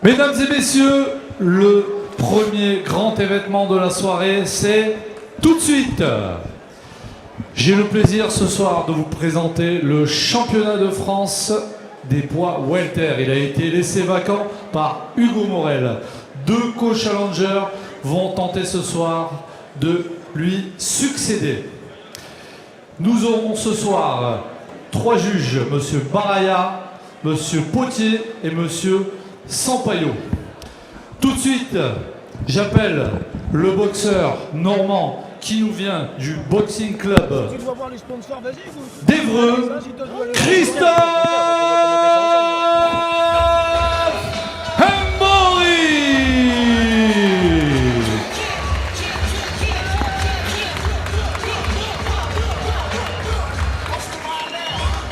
Mesdames et messieurs, le premier grand événement de la soirée, c'est tout de suite. J'ai le plaisir ce soir de vous présenter le championnat de France des poids welter. Il a été laissé vacant par Hugo Morel. Deux co-challengers vont tenter ce soir de lui succéder. Nous aurons ce soir trois juges, monsieur Baraya, monsieur Potier et monsieur Sampaio. Tout de suite, j'appelle le boxeur normand qui nous vient du Boxing Club d'Évreux, Christophe Mbori.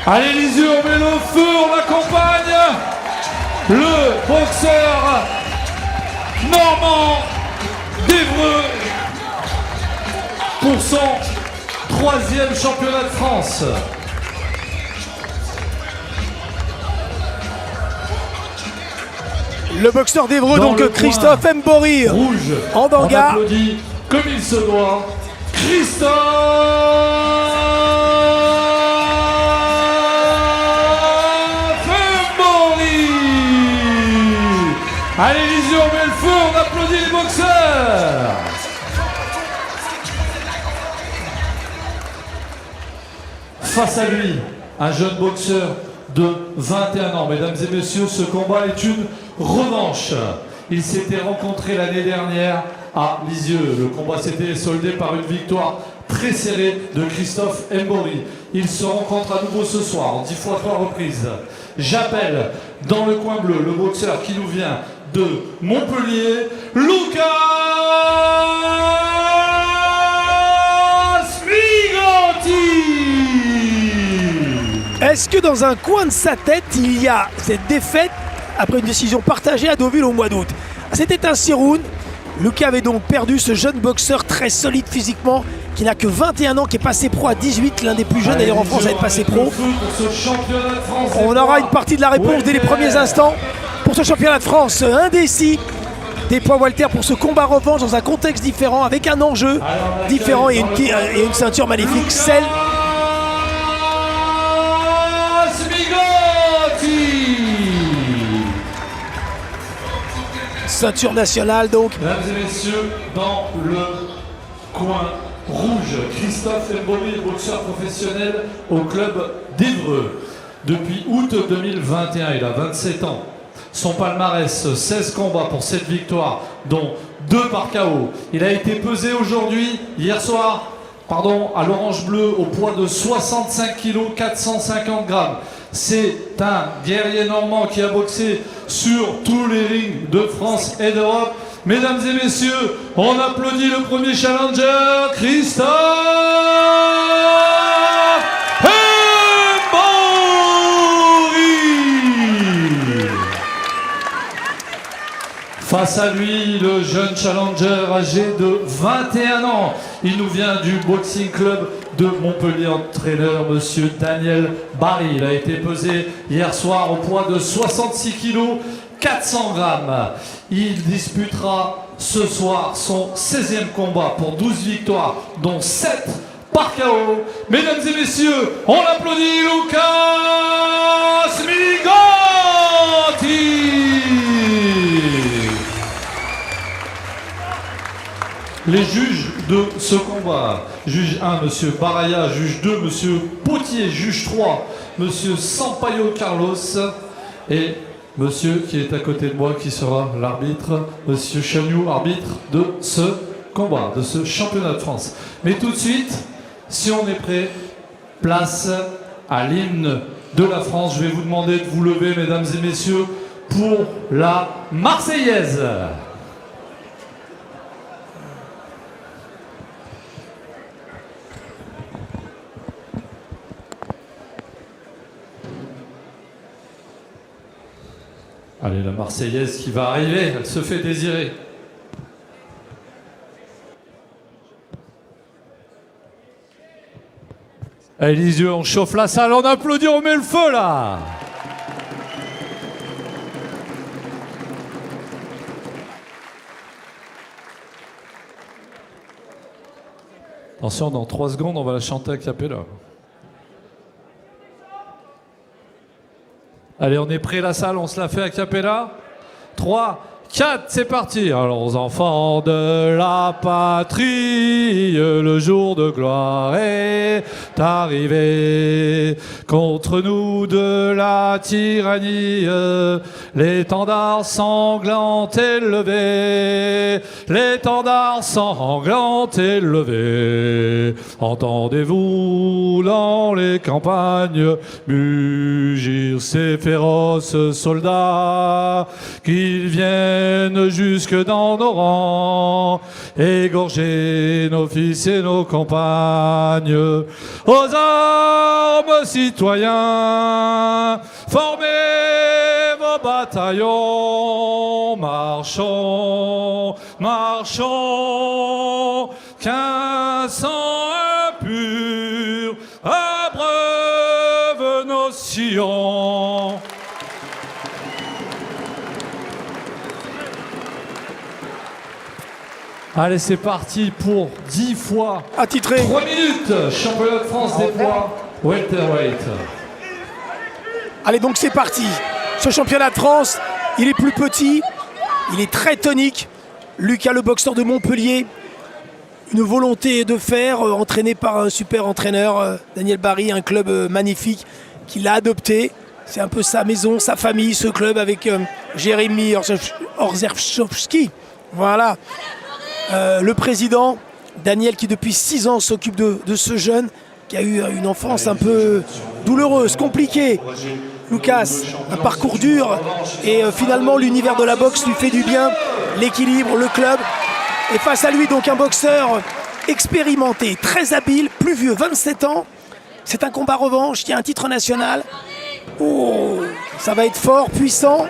Allez les yeux, on met le feu, on l'accompagne. Le boxeur normand d'Évreux pour son troisième championnat de France. Le boxeur d'Évreux, donc Christophe Mbori, rouge, en danga. On applaudit comme il se doit, Christophe Mbori. Allez les yeux, on met le feu, on applaudit les boxeurs. Face à lui, un jeune boxeur de 21 ans. Mesdames et messieurs, ce combat est une revanche. Ils s'étaient rencontrés l'année dernière à Lisieux. Le combat s'était soldé par une victoire très serrée de Christophe Mbori. Ils se rencontrent à nouveau ce soir, en 10 fois 3 reprises. J'appelle dans le coin bleu le boxeur qui nous vient de Montpellier, Lucas Miganti. Est-ce que dans un coin de sa tête, il y a cette défaite après une décision partagée à Deauville au mois d'août? C'était un 6 rounds. Lucas avait donc perdu ce jeune boxeur très solide physiquement, qui n'a que 21 ans, qui est passé pro à 18, l'un des plus jeunes d'ailleurs en France à être passé pro. On aura une partie de la réponse dès les premiers instants pour ce championnat de France indécis des poids welter, pour ce combat revanche dans un contexte différent, avec un enjeu différent et une ceinture magnifique, celle ceinture nationale donc. Mesdames et messieurs, dans le coin rouge, Christophe Mbori, boxeur professionnel au club d'Évreux. Depuis août 2021, il a 27 ans. Son palmarès, 16 combats pour 7 victoires, dont 2 par KO. Il a été pesé aujourd'hui, hier soir, à l'Orange Bleu, au poids de 65 kg, 450 grammes. C'est un guerrier normand qui a boxé sur tous les rings de France et d'Europe. Mesdames et messieurs, on applaudit le premier challenger, Christophe Mbori. Face à lui, le jeune challenger âgé de 21 ans. Il nous vient du Boxing Club de Montpellier, entraîneur monsieur Daniel Barry. Il a été pesé hier soir au poids de 66 kg, 400 grammes. Il disputera ce soir son 16e combat pour 12 victoires, dont 7 par KO. Mesdames et messieurs, on applaudit Lucas Miganti. Les juges de ce combat, juge 1, monsieur Baraya, juge 2, monsieur Potier, juge 3, monsieur Sampaio Carlos, et monsieur qui est à côté de moi, qui sera l'arbitre, monsieur Chagnou, arbitre de ce combat, de ce championnat de France. Mais tout de suite, si on est prêt, place à l'hymne de la France. Je vais vous demander de vous lever, mesdames et messieurs, pour la Marseillaise. Allez, la Marseillaise qui va arriver, elle se fait désirer. Allez les yeux, on chauffe la salle, on applaudit, on met le feu là. Attention, dans 3 secondes, on va la chanter a cappella. Allez, on est prêt la salle, on se la fait a cappella. 3, 4, c'est parti. Alors, aux enfants de la patrie, le jour de gloire est arrivé. Contre nous de la tyrannie, l'étendard sanglant est levé. L'étendard sanglant est levé. Entendez-vous dans les campagnes mugir ces féroces soldats, qu'ils viennent jusque dans nos rangs, égorger nos fils et nos compagnes. Aux armes, citoyens, formez vos bataillons, marchons, marchons, qu'un sang impur abreuve nos sillons. Allez, c'est parti pour 10 fois attitré. 3 minutes, championnat de France des poids welterweight. Allez, donc c'est parti. Ce championnat de France, il est plus petit, il est très tonique. Lucas, le boxeur de Montpellier, une volonté de faire, entraîné par un super entraîneur, Daniel Barry, un club magnifique qui l'a adopté. C'est un peu sa maison, sa famille, ce club avec Jérémy Orzechowski. Voilà. Le président, Daniel, qui depuis 6 ans s'occupe de ce jeune, qui a eu une enfance un peu douloureuse, compliquée. Lucas, un parcours dur, et finalement l'univers de la boxe lui fait du bien, l'équilibre, le club. Et face à lui, donc un boxeur expérimenté, très habile, plus vieux, 27 ans. C'est un combat revanche, il y a un titre national. Oh, ça va être fort, puissant.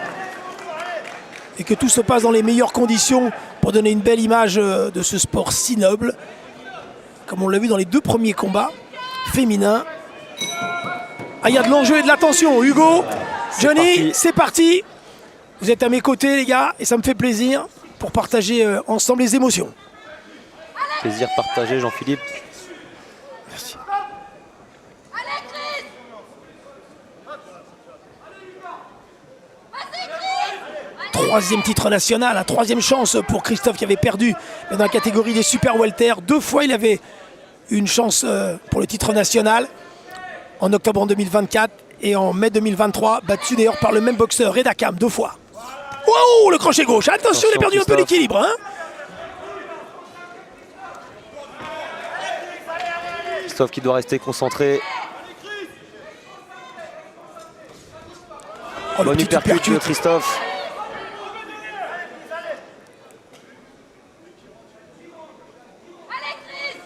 Et que tout se passe dans les meilleures conditions pour donner une belle image de ce sport si noble, comme on l'a vu dans les 2 premiers combats féminins. Ah, il y a de l'enjeu et de l'attention. Hugo, Johnny, c'est parti. Vous êtes à mes côtés, les gars, et ça me fait plaisir pour partager ensemble les émotions. Plaisir partagé, Jean-Philippe. Merci. Troisième titre national, 3e chance pour Christophe qui avait perdu dans la catégorie des super welter. 2 fois il avait une chance pour le titre national, en octobre 2024 et en mai 2023, battu d'ailleurs par le même boxeur, Reda Kham, 2 fois. Wow, le crochet gauche, attention, il a perdu un peu l'équilibre. Hein, Christophe qui doit rester concentré. oh, Bonne uppercut de Christophe.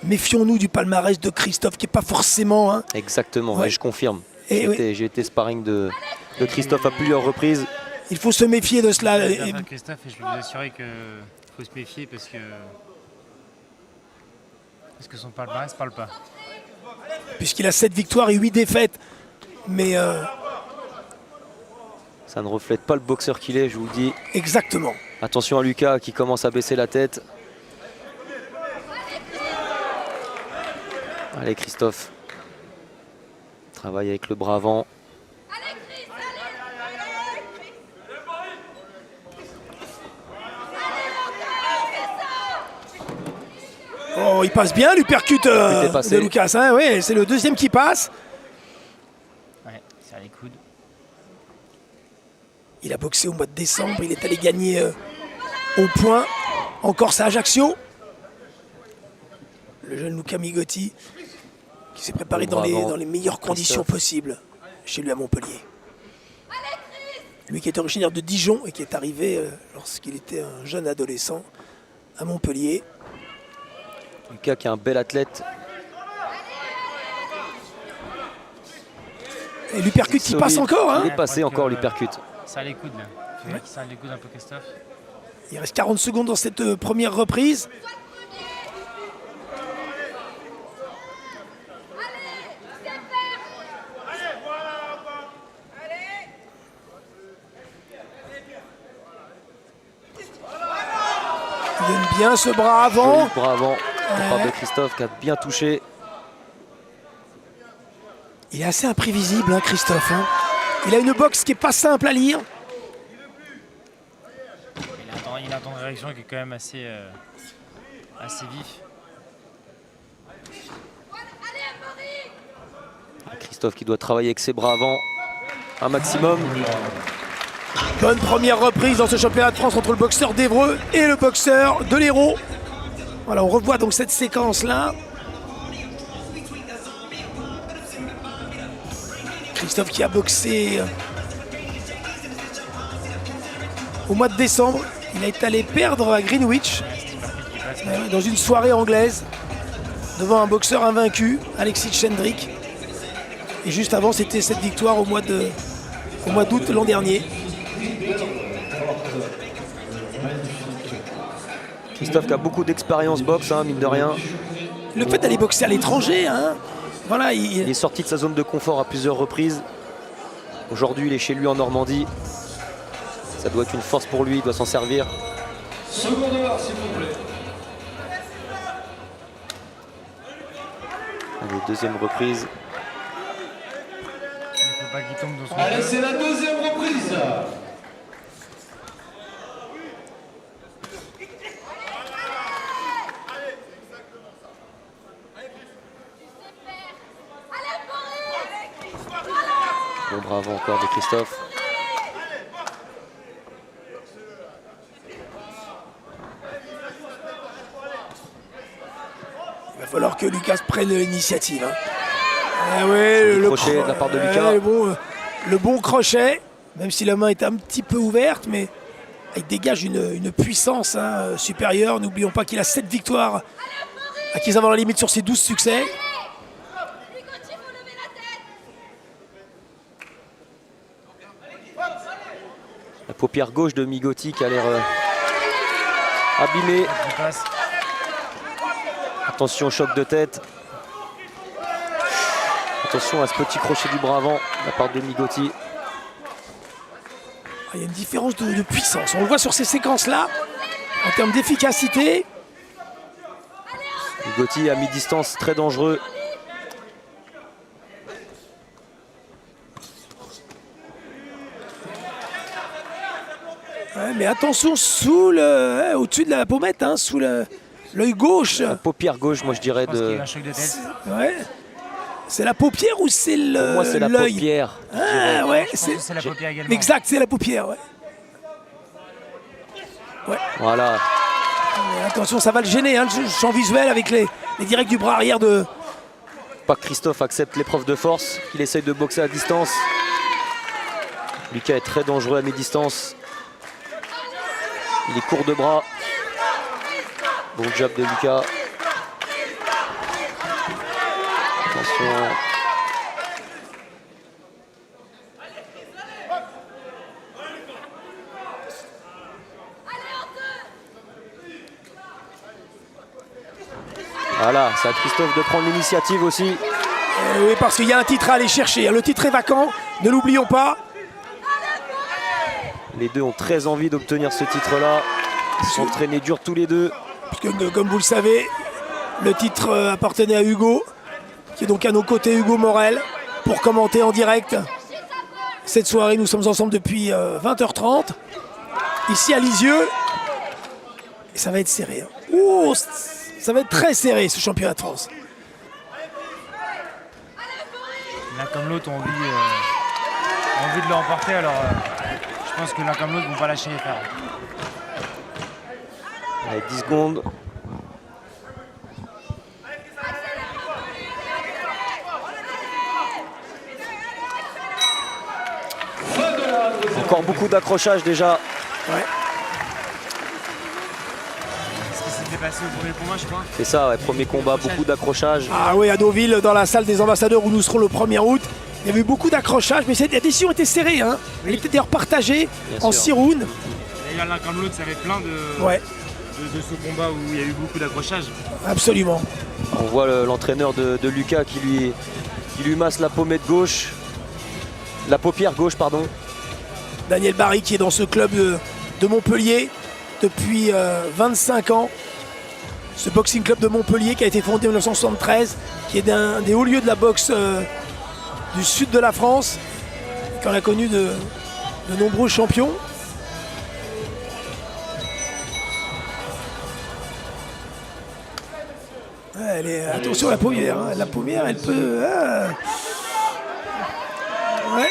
Méfions-nous du palmarès de Christophe qui n'est pas forcément... Hein. Exactement, Ouais. et je confirme. Et J'ai été sparring de Christophe à plusieurs reprises. il faut se méfier de cela. Je vais dire Christophe et je peux vous assurer qu'il faut se méfier parce que son palmarès ne parle pas. Puisqu'il a 7 victoires et 8 défaites. Mais Ça ne reflète pas le boxeur qu'il est, je vous le dis. exactement. Attention à Lucas qui commence à baisser la tête. Allez Christophe. Travaille avec le bras avant. Oh, il passe bien l'uppercut de Lucas. Hein, oui, c'est le 2e qui passe. Ouais, serre les coudes. Il a boxé au mois de décembre. Il est allé gagner au point. Encore ça, Ajaccio. Le jeune Luca Migotti qui s'est préparé dans les meilleures conditions possibles chez lui à Montpellier. Lui qui est originaire de Dijon et qui est arrivé lorsqu'il était un jeune adolescent à Montpellier. Lucas qui est un bel athlète. Et l'uppercut qui passe encore. Hein. Il est passé encore l'uppercut. Serre les coudes là. Tu vois qu'il serre les coudes un peu Christophe. Il reste 40 secondes dans cette première reprise. Il donne bien ce bras avant. Joli bras avant. la part de Christophe qui a bien touché. Il est assez imprévisible, hein, Christophe. Hein. Il a une boxe qui est pas simple à lire. Il a un temps de réaction qui est quand même assez vif. Christophe qui doit travailler avec ses bras avant un maximum. Bonne première reprise dans ce championnat de France entre le boxeur d'Evreux et le boxeur de l'Hérault. Voilà, on revoit donc cette séquence-là. Christophe qui a boxé au mois de décembre. Il est allé perdre à Greenwich dans une soirée anglaise devant un boxeur invaincu, Alexis Chendrick. Et juste avant, c'était cette victoire au mois d'août l'an dernier. Christophe qui a beaucoup d'expérience boxe, hein, mine de rien. Le fait d'aller boxer à l'étranger, hein, voilà, Il est sorti de sa zone de confort à plusieurs reprises. Aujourd'hui, il est chez lui en Normandie. Ça doit être une force pour lui, il doit s'en servir. Seconde heure, s'il vous plaît. Allez, deuxième reprise. Il ne faut pas qu'il tombe dans son Allez, jeu. c'est la deuxième reprise. Bon, bravo encore de Christophe. Il va falloir que Lucas prenne l'initiative. Hein. Ah ouais, Le crochet de la part de Lucas. Le bon crochet, même si la main est un petit peu ouverte, mais il dégage une puissance, hein, supérieure. N'oublions pas qu'il a 7 victoires acquises avant la limite sur ses 12 succès. La paupière gauche de Migotti qui a l'air abîmée. Il passe. Attention au choc de tête. Attention à ce petit crochet du bras avant de la part de Migotti. Il y a une différence de puissance. On le voit sur ces séquences-là, en termes d'efficacité. Migotti à mi-distance, très dangereux. Ouais, mais attention au-dessus de la pommette, hein, sous l'œil gauche. La paupière gauche, moi je dirais Je pense qu'il y a de... eu un choc de tête. Ouais. C'est la paupière ou c'est l'œil? Pour moi c'est la paupière. Ah ouais, Je pense que c'est la paupière également. exact, c'est la paupière, ouais. Voilà. Mais attention, ça va le gêner, hein, le champ visuel avec les directs du bras arrière de... Pas que Christophe accepte l'épreuve de force, qu'il essaye de boxer à distance. Lucas est très dangereux à mi-distance. Il est court de bras. Bon jab de Lucas. Attention. Voilà, c'est à Christophe de prendre l'initiative aussi. Oui, parce qu'il y a un titre à aller chercher. Le titre est vacant, ne l'oublions pas. Les deux ont très envie d'obtenir ce titre-là. Ils sont entraînés dur tous les deux. Puisque, comme vous le savez, le titre appartenait à Hugo, qui est donc à nos côtés, Hugo Morel, pour commenter en direct cette soirée. Nous sommes ensemble depuis 20h30, ici à Lisieux. Et ça va être serré. Hein. Oh, ça va être très serré, ce championnat de France. L'un comme l'autre ont envie de l'emporter, alors je pense que l'un comme l'autre ne vont pas lâcher les fers. Allez, 10 secondes. Encore beaucoup d'accrochage déjà. Ouais. Ce qui s'était passé au premier combat, je crois. C'est ça, ouais, premier combat, beaucoup d'accrochage. Ah oui, à Deauville, dans la salle des ambassadeurs où nous serons le 1er août, il y avait eu beaucoup d'accrochage, mais la décision était serrée. Hein. Elle était d'ailleurs partagée Bien en sûr. 6 rounds. D'ailleurs, l'un comme l'autre, ça avait plein Ouais, de ce combat où il y a eu beaucoup d'accrochage. absolument. On voit l'entraîneur de Lucas qui lui masse la pommette gauche. La paupière gauche, pardon. Daniel Barry qui est dans ce club de Montpellier depuis 25 ans. ce boxing club de Montpellier qui a été fondé en 1973, qui est un des hauts lieux de la boxe du sud de la France, qu'on a connu de nombreux champions. Ouais, attention à la paumière, hein. La paumière, elle peut... Ouais.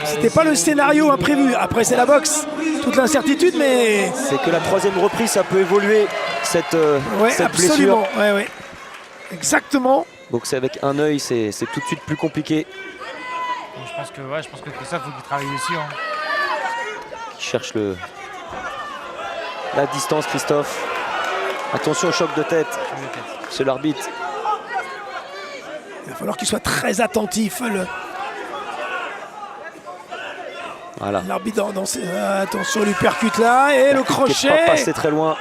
C'était pas le scénario imprévu. Après, c'est la boxe. Toute l'incertitude, mais... C'est que la troisième reprise, ça peut évoluer, cette absolument. blessure. Ouais. Exactement. Boxer avec un œil, c'est tout de suite plus compliqué. Je pense que Christophe, faut qu'il travaille dessus. Hein. Il cherche la distance, Christophe. Attention au choc de tête. C'est l'arbitre. Il va falloir qu'il soit très attentif. Voilà. L'arbitre attention, lui percute là et le crochet. Pas passé très loin.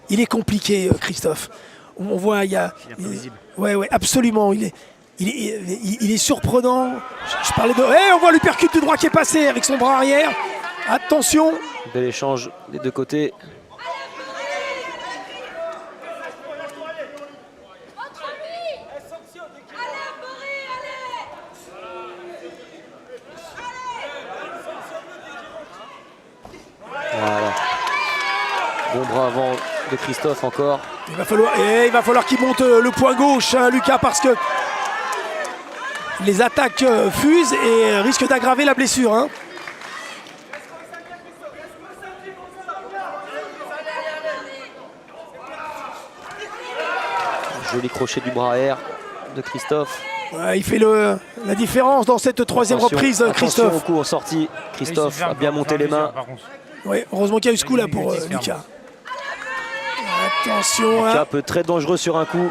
Il est compliqué, Christophe. On voit, il est imprévisible. Ouais, absolument. Il est surprenant. Je parlais de. On voit le percute du droit qui est passé avec son bras arrière. Attention. Bel échange des deux côtés. Voilà. Bon bras avant de Christophe encore. Il va falloir qu'il monte le poing gauche, hein, Lucas, parce que les attaques fusent et risquent d'aggraver la blessure. Hein. Joli crochet du bras arrière de Christophe. Ouais, il fait la différence dans cette troisième reprise, Christophe. Attention au coup en sortie. Christophe a bien monté les mains. Oui, heureusement qu'il y a eu ce coup là pour Lucas. Attention. Lucas peut être très dangereux sur un coup.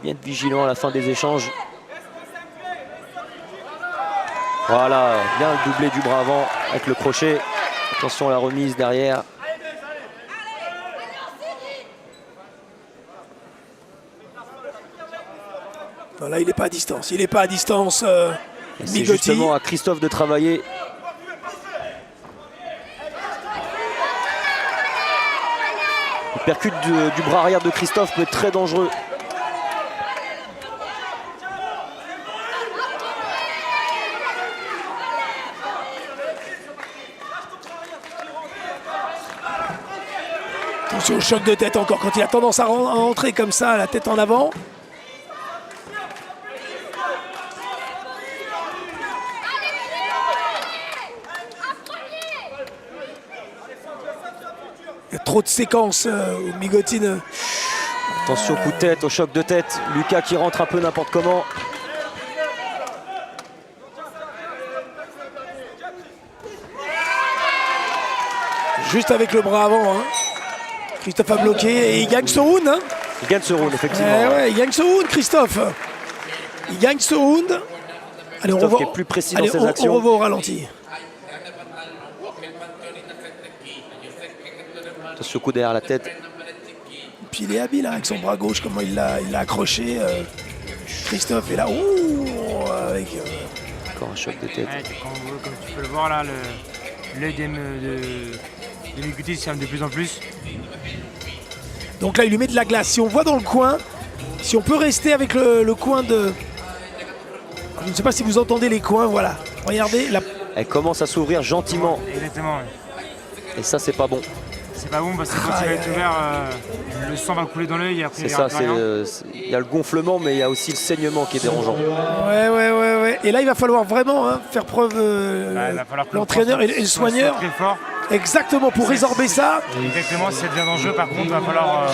Bien être vigilant à la fin des échanges. Voilà, bien le doublé du bras avant avec le crochet. Attention à la remise derrière. Non, là, il n'est pas à distance. Il n'est pas à distance. C'est justement à Christophe de travailler. Le percute du bras arrière de Christophe peut être très dangereux. Attention au choc de tête encore quand il a tendance à entrer comme ça, la tête en avant. Il y a trop de séquences où Migotine. Attention coup de tête, au choc de tête. Lucas qui rentre un peu n'importe comment. Juste avec le bras avant. Hein. Christophe a bloqué et il gagne ce round. Hein. Il gagne ce round, effectivement. Ouais, il gagne ce round, Christophe. Il gagne ce round. Allez, Christophe qui est plus précis dans ses actions. On revoit au ralenti. Attention coup derrière la tête. Puis il est habile hein, avec son bras gauche, comment il l'a accroché. Christophe est là. Avec, encore un choc de tête. Ouais, comme tu peux le voir là, l'œil de Migotine se ferme de plus en plus. Donc là, il lui met de la glace. Si on voit dans le coin, si on peut rester avec le coin de... Je ne sais pas si vous entendez les coins, voilà. Regardez. Elle commence à s'ouvrir gentiment. Exactement. Ouais. Et ça, c'est pas bon. C'est pas bon parce que quand il va être ouvert, le sang va couler dans l'œil. C'est ça, il y a le gonflement, mais il y a aussi le saignement qui est dérangeant. Ouais. Et là, il va falloir vraiment faire preuve, l'entraîneur et le soigneur. Très fort. Exactement, pour résorber ça. Exactement, si ça devient dangereux, par contre, il va falloir...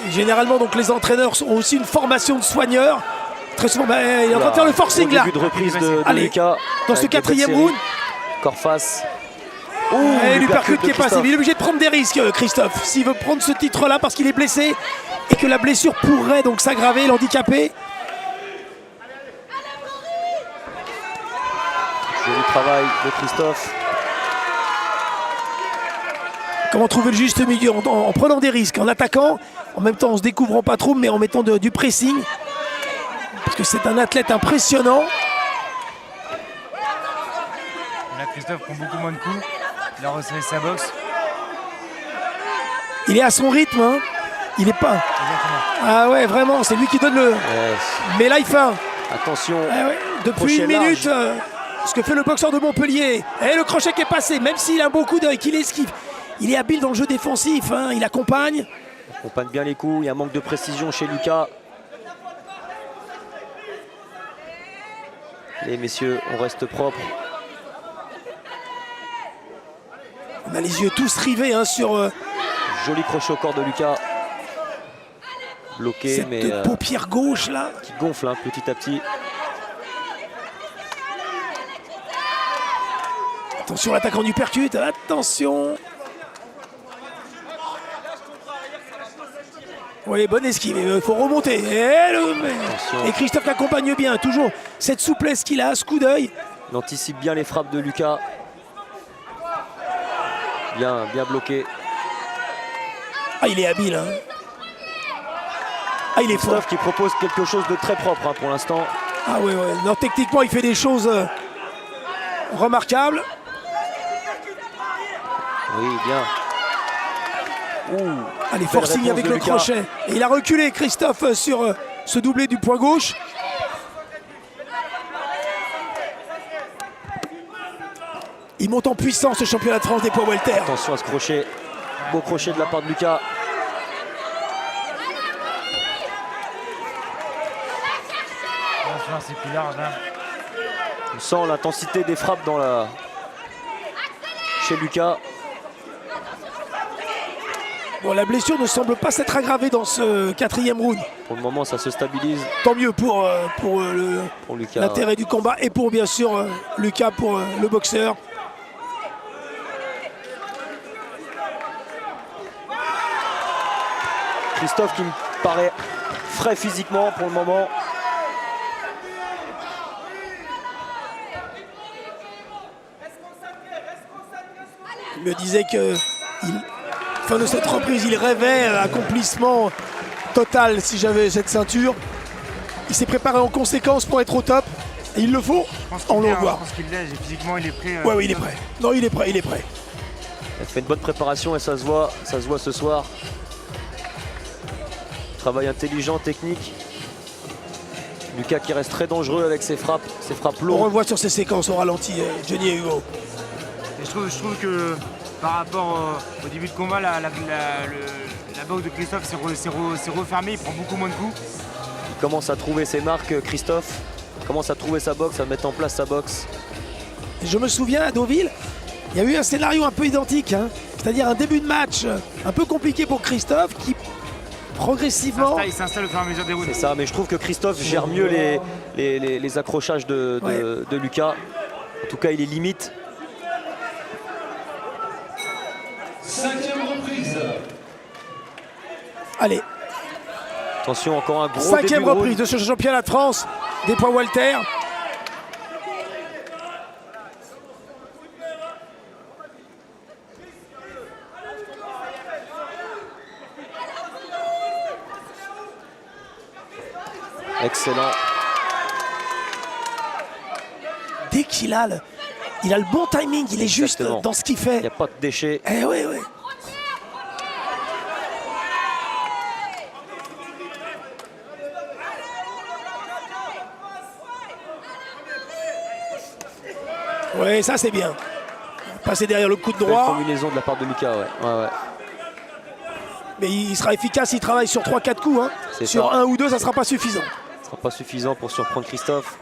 Généralement, donc, les entraîneurs ont aussi une formation de soigneurs. Très souvent, il est en train de faire le forcing là. Début de reprise de Lucas. Dans ce quatrième round. Corps face. Et lui percute qui est passé. Il est obligé de prendre des risques, Christophe. S'il veut prendre ce titre-là parce qu'il est blessé et que la blessure pourrait donc s'aggraver, l'handicaper. Joli travail de Christophe. Comment trouver le juste milieu en prenant des risques, en attaquant, en même temps en se découvrant pas trop, mais en mettant du pressing. Parce que c'est un athlète impressionnant. Là, Christophe prend beaucoup moins de coups. Il a resserré sa boxe. Il est à son rythme, hein. Il est pas. Exactement. Ah ouais, vraiment, c'est lui qui donne le. Mais là, il fait un. Attention. Ah ouais, depuis Crochet une minute, large. ce que fait le boxeur de Montpellier. Et le crochet qui est passé, même s'il a un beau coup d'œil, qu'il esquive. Il est habile dans le jeu défensif, hein. Il accompagne. Il accompagne bien les coups. Il y a un manque de précision chez Lucas. Les messieurs, on reste propre. On a les yeux tous rivés hein, sur Joli crochet au corps de Lucas. Bloqué, cette mais paupière gauche là. qui gonfle hein, petit à petit. Attention, l'attaquant du percute, attention. Oui, bonne esquive, il faut remonter. Et Christophe l'accompagne bien, toujours cette souplesse qu'il a, ce coup d'œil. Il anticipe bien les frappes de Lucas. Bien bloqué. Ah, il est habile. Hein. Ah, il est fort. Christophe qui propose quelque chose de très propre hein, pour l'instant. Ah oui, ouais. Non, techniquement, il fait des choses remarquables. Oui, bien. Ouh, Allez, belle forcing réponse avec de le Lucas. crochet. Et il a reculé, Christophe, sur ce doublé du poing gauche. Il monte en puissance, ce championnat de France des poids welter. Attention à ce crochet. Beau crochet de la part de Lucas. Attention, c'est plus large là. On sent l'intensité des frappes chez Lucas. Bon, la blessure ne semble pas s'être aggravée dans ce quatrième round. Pour le moment, ça se stabilise Tant mieux pour Lucas. l'intérêt du combat et pour bien sûr Lucas, pour le boxeur. Christophe qui me paraît frais physiquement pour le moment. Il me disait que fin de cette reprise, il rêvait accomplissement total si j'avais cette ceinture. Il s'est préparé en conséquence pour être au top. Et il le faut, on le Je revoit. pense qu'il l'est, physiquement il est prêt. Ouais, oui, il est prêt. Non, il est prêt, il est prêt. Il a fait une bonne préparation et ça se voit ce soir. Travail intelligent, technique. Lucas qui reste très dangereux avec ses frappes On lourdes. revoit sur ces séquences au ralenti, Johnny et Hugo. Et je trouve que par rapport au début de combat, la boxe de Christophe s'est refermée, il prend beaucoup moins de coups. Il commence à trouver ses marques, Christophe. Il commence à trouver sa boxe, à mettre en place sa boxe. Je me souviens à Deauville, il y a eu un scénario un peu identique, hein. C'est-à-dire un début de match un peu compliqué pour Christophe qui progressivement. Il s'installe au fur et à mesure des rounds. C'est ça, mais je trouve que Christophe gère mieux les accrochages de Lucas. En tout cas, il est limite. 5e reprise. Allez, Attention, encore un gros début 5e de round. reprise de ce championnat de France des poids welter. Excellent. Dès qu'il a le bon timing, il est juste Exactement. dans ce qu'il Il fait. n'y a pas de déchets. Eh oui, oui. Oui, ça c'est bien. Passer derrière le coup de Belle droit, combinaison de la part de Lucas, ouais. mais il sera efficace, il travaille sur 3-4 coups. Hein. C'est Sur ça. un ou deux, ça ne sera pas suffisant. Ce ne sera pas suffisant pour surprendre Christophe.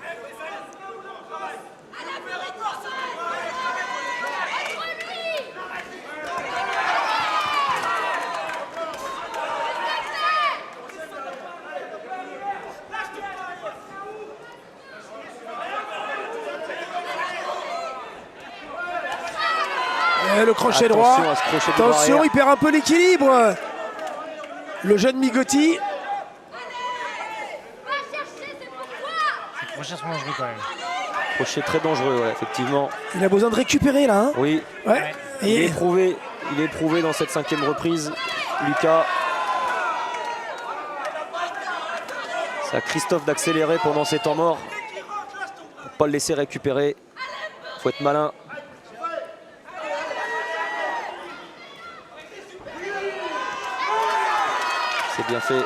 Et le crochet Attention droit. à ce crochet de Attention, barrière. il perd un peu l'équilibre. Le jeune Migotti. C'est crochet sont dangereux quand même. Crochet très dangereux, ouais, effectivement. Il a besoin de récupérer là. Hein. Oui, Ouais. il est Et éprouvé dans cette 5e reprise. Lucas. C'est à Christophe d'accélérer pendant ces temps morts. Pour ne pas le laisser récupérer. Il faut être malin. C'est bien fait.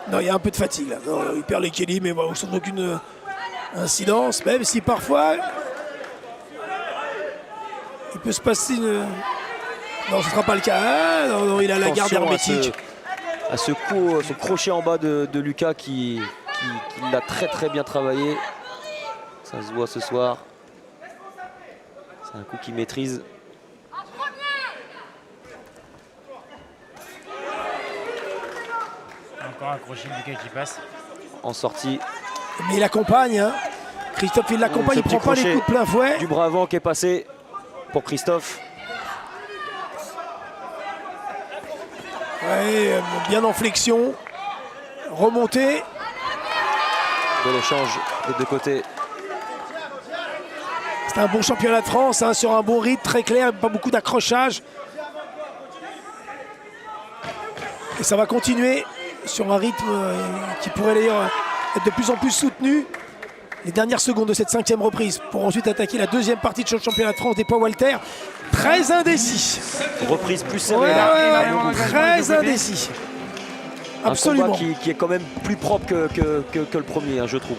Non, il y a un peu de fatigue là. Non, il perd l'équilibre, mais bon, sans aucune incidence, même si parfois il peut se passer une... Non, ce ne sera pas le cas. Ah, non, non, il a la garde hermétique. À ce coup, ce crochet en bas de Lucas qui l'a très bien travaillé. Ça se voit ce soir. C'est un coup qu'il maîtrise. Encore un crochet de Lucas qui passe. En sortie. Mais il accompagne. Hein. Christophe, il l'accompagne, il ne prend pas les coups de plein fouet. Du bras avant qui est passé pour Christophe. Ouais, bien en flexion. Remontée. Bel échange des deux côtés. C'est un bon championnat de France, hein, sur un bon rythme très clair, pas beaucoup d'accrochage. Et ça va continuer sur un rythme qui pourrait d'ailleurs être de plus en plus soutenu. Les dernières secondes de cette 5e reprise pour ensuite attaquer la 2e partie de ce championnat de France des poids Walter. Très indécis. Reprise plus serrée. Ouais, très indécis. Absolument. Un combat qui est quand même plus propre que le premier, hein, je trouve.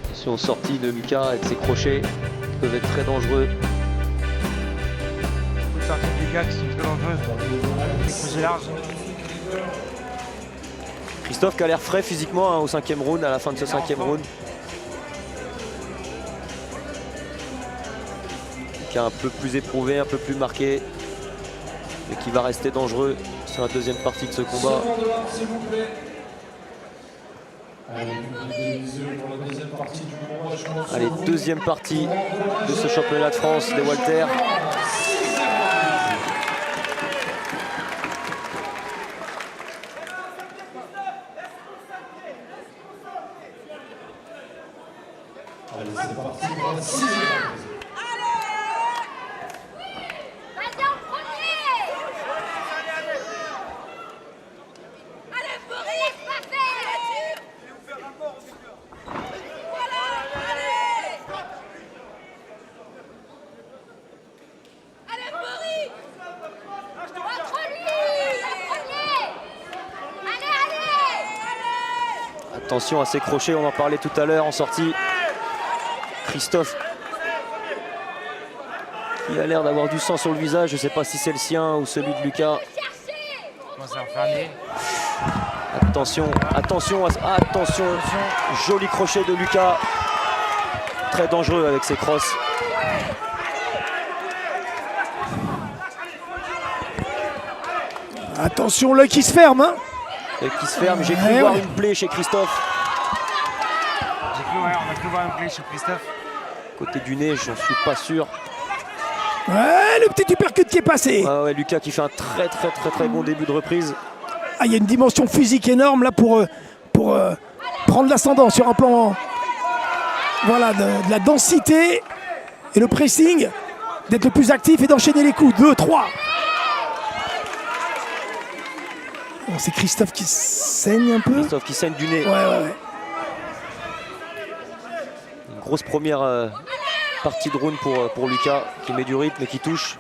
Attention aux sorties de Lucas avec ses crochets qui peuvent être très dangereux. Beaucoup de sorties de Lucas qui sont très dangereuses. Des crochets larges. Christophe qui a l'air frais physiquement hein, au 5e round, à la fin de ce 5e round. Qui est un peu plus éprouvé, un peu plus marqué. Mais qui va rester dangereux sur la 2e partie de ce combat. Allez, 2e partie de ce championnat de France des Walter. Allez, c'est parti pour la 6e. Attention à ses crochets, on en parlait tout à l'heure en sortie. Christophe qui a l'air d'avoir du sang sur le visage, je ne sais pas si c'est le sien ou celui de Lucas. Attention, attention, attention, joli crochet de Lucas. Très dangereux avec ses crosses. Attention, l'œil qui se ferme. Hein. Et qui se ferme, j'ai cru voir une plaie chez Christophe. On a cru voir une plaie chez Christophe. Côté du nez, j'en suis pas sûr. Ouais, le petit uppercut qui est passé. Ah ouais, Lucas qui fait un très bon début de reprise. Ah, il y a une dimension physique énorme là pour prendre l'ascendant sur un plan voilà, de la densité et le pressing, d'être le plus actif et d'enchaîner les coups. 2, 3. Bon, c'est Christophe qui saigne un peu. Christophe qui saigne du nez. Ouais. Une grosse première partie de round pour Lucas qui met du rythme et qui touche.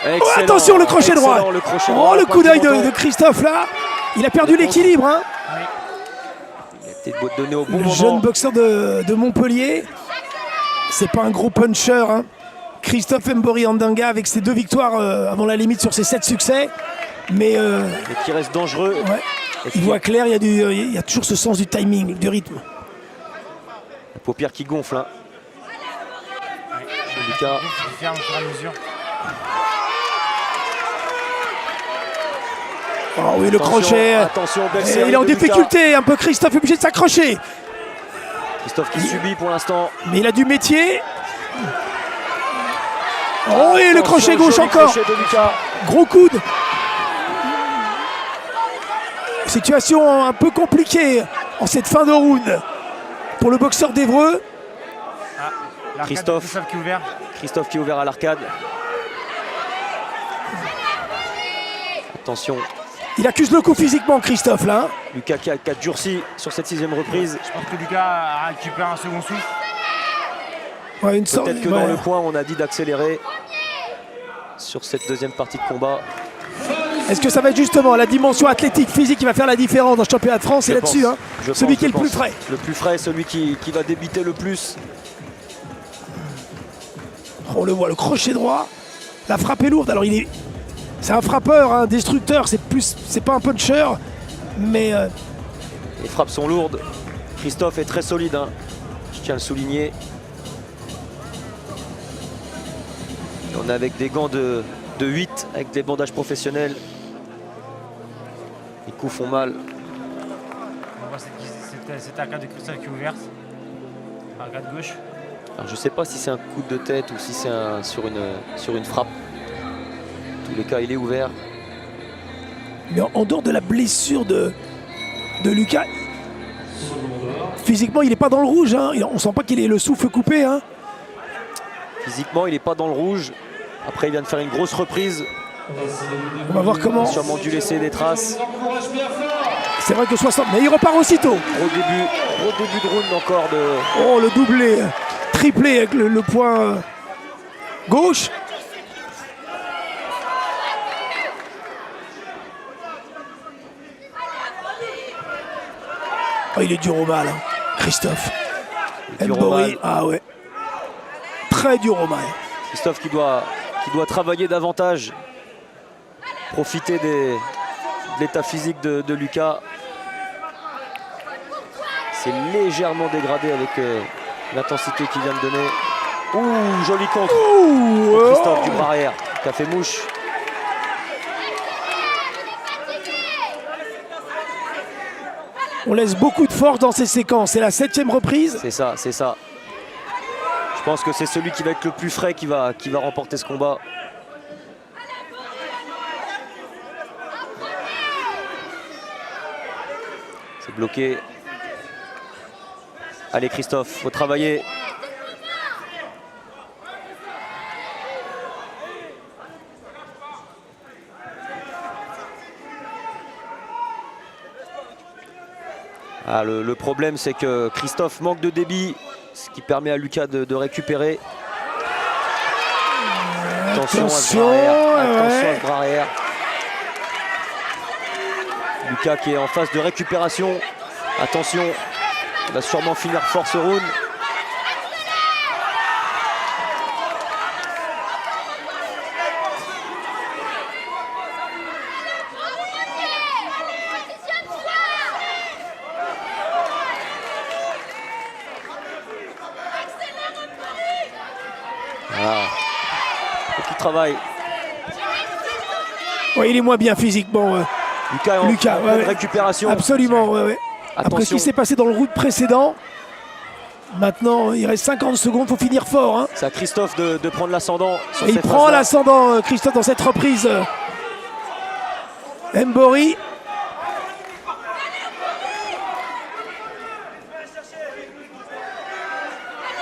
Oh, attention le crochet droit. Le coup d'œil de Christophe là. Il a perdu l'équilibre. Hein. Il a été donné au bon moment. Le jeune boxeur de Montpellier. C'est pas un gros puncher. Hein. Christophe Mbori Andanga avec ses 2 victoires avant la limite sur ses 7 succès. Mais qui reste dangereux. Ouais. Il voit clair, il y a toujours ce sens du timing, du rythme. La paupière qui gonfle. Hein. Lucas. Il ferme au fur et à mesure. Oh oui, le crochet. Attention, belle série il est en de difficulté, Lucas. un peu Christophe est obligé de s'accrocher. Christophe qui subit pour l'instant. Mais il a du métier. Oh, et le crochet gauche encore. Crochet de Lucas. Gros coude. Situation un peu compliquée en cette fin de round pour le boxeur d'Évreux. Christophe qui est ouvert. Christophe qui est ouvert à l'arcade. Attention. Il accuse le coup physiquement, Christophe, là. Lucas qui a durci sur cette 6e reprise. Je pense que Lucas a récupéré un second souffle. Ouais, une sorte, Peut-être que dans le point, on a dit d'accélérer sur cette 2e partie de combat. Est-ce que ça va être justement la dimension athlétique, physique qui va faire la différence dans le championnat de France? C'est là-dessus, hein. Celui qui est le plus frais. Le plus frais, celui qui va débiter le plus. On le voit, le crochet droit. La frappe est lourde. Alors c'est un frappeur, un destructeur. C'est pas un puncher, mais Les frappes sont lourdes. Christophe est très solide, hein. Je tiens à le souligner. On est avec des gants de 8, avec des bandages professionnels. Les coups font mal. On voit cette arcade de Christophe qui est ouverte. Arcade gauche. Alors, je ne sais pas si c'est un coup de tête ou si c'est sur une frappe. En tous les cas, il est ouvert. mais en dehors de la blessure de Lucas, physiquement, il n'est pas dans le rouge, hein. On sent pas qu'il ait le souffle coupé, hein. Physiquement, il n'est pas dans le rouge. Après, il vient de faire une grosse reprise. On va voir Il comment. a sûrement dû laisser des traces. C'est vrai que 60, mais il repart aussitôt. Gros début de round encore de... Oh, le doublé, triplé avec le point gauche. Oh, il est dur au mal, hein. Christophe. dur au Mbori, mal. ah ouais. Très dur au mal. Christophe qui doit travailler davantage. Profiter de l'état physique de Lucas. C'est légèrement dégradé avec l'intensité qu'il vient de donner. Ouh, joli contre. Ouh, De Christophe du bras arrière qui a fait mouche. on laisse beaucoup de force dans ces séquences. C'est la 7e reprise. C'est ça, c'est ça. Je pense que c'est celui qui va être le plus frais qui va remporter ce combat. C'est bloqué. Allez Christophe, faut travailler. Ah, le problème c'est que Christophe manque de débit, ce qui permet à Lucas de récupérer. Attention à ce bras arrière. Attention à ce bras arrière. Lucas qui est en phase de récupération. Attention, il va sûrement finir fort ce round. Voilà. Petit travail. Ouais, il est moins bien physiquement. Lucas est en Lucas, pleine ouais. récupération. Absolument, ouais, ouais. Après ce Attention. qui s'est passé dans le round précédent, maintenant il reste 50 secondes, il faut finir fort, hein. C'est à Christophe de prendre l'ascendant sur Et il cette prend phase-là. l'ascendant, Christophe, dans cette reprise. Mbori.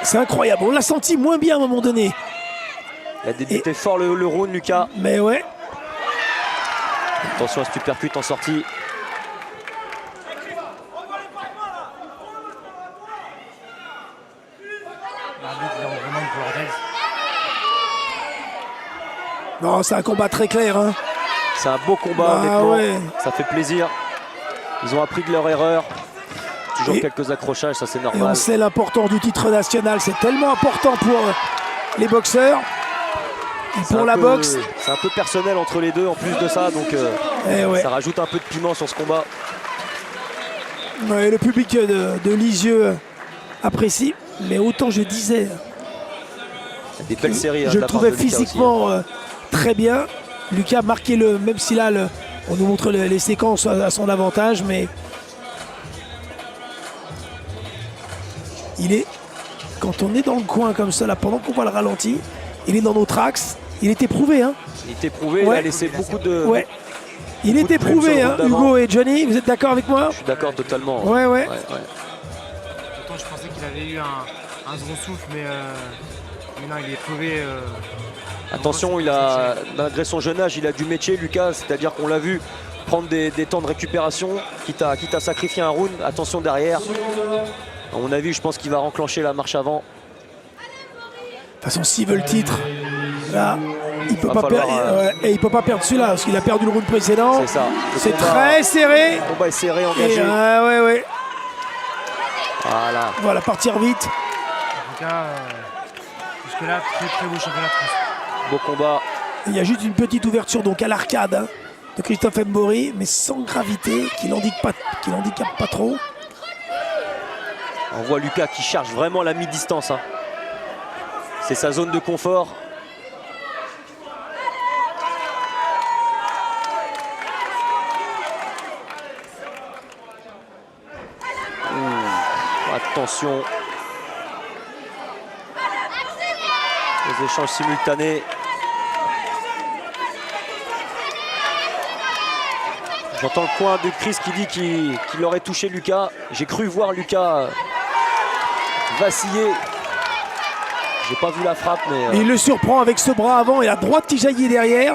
C'est incroyable, on l'a senti moins bien à un moment donné. Il a débuté fort le round, Lucas. Mais ouais, Attention à ce uppercut en sortie. L'arbitre, il en demande pour Ortez. non, c'est un combat très clair, hein. C'est un beau combat, Ah honnêtement. ouais. Ça fait plaisir. Ils ont appris de leur erreur. Toujours Et- quelques accrochages, ça c'est Et on normal. sait l'importance du titre national, c'est tellement important pour les boxeurs et C'est pour un la peu- boxe. C'est un peu personnel entre les deux en plus de ça, donc Eh ouais. ça rajoute un peu de piment sur ce combat. Ouais, le public de Lisieux apprécie, mais autant je disais, Il y a des belles séries. hein, je de le la part trouvais de Lucas aussi, hein. physiquement très bien. Lucas a marqué même si là on nous montre les séquences à son avantage, mais il est, quand on est dans le coin comme ça, là, pendant qu'on voit le ralenti, il est dans notre axe. Il est éprouvé, hein. Il est éprouvé, Ouais. il a laissé beaucoup de... Ouais. Il beaucoup est de plumes sur éprouvé, le hein, round d'avant. Hugo et Johnny. Vous êtes d'accord avec moi? Je suis d'accord totalement. Ouais. Pourtant, je pensais qu'il avait eu un second souffle, mais non, il est éprouvé. Attention, malgré son jeune âge, il a du métier, Lucas, c'est-à-dire qu'on l'a vu prendre des temps de récupération, quitte à sacrifier un round. Attention derrière. À mon avis, je pense qu'il va renclencher la marche avant. De toute façon, s'il veut le titre, là, il peut Va pas falloir, perdre. Et il peut pas perdre celui-là, parce qu'il a perdu le round précédent. C'est ça. C'est très serré. Le combat est serré, Et engagé. ouais. Voilà. Voilà, partir vite. En tout cas, jusque-là, très beau championnat de France. Beau combat. Il y a juste une petite ouverture donc à l'arcade, hein, de Christophe Mbori, mais sans gravité, qui l'handicape pas trop. On voit Lucas qui cherche vraiment la mi-distance, hein. C'est sa zone de confort. Attention. Les échanges simultanés. J'entends le coin de Chris qui dit qu'il aurait touché Lucas. J'ai cru voir Lucas vaciller. J'ai pas vu la frappe, mais... Il le surprend avec ce bras avant et la droite qui jaillit derrière.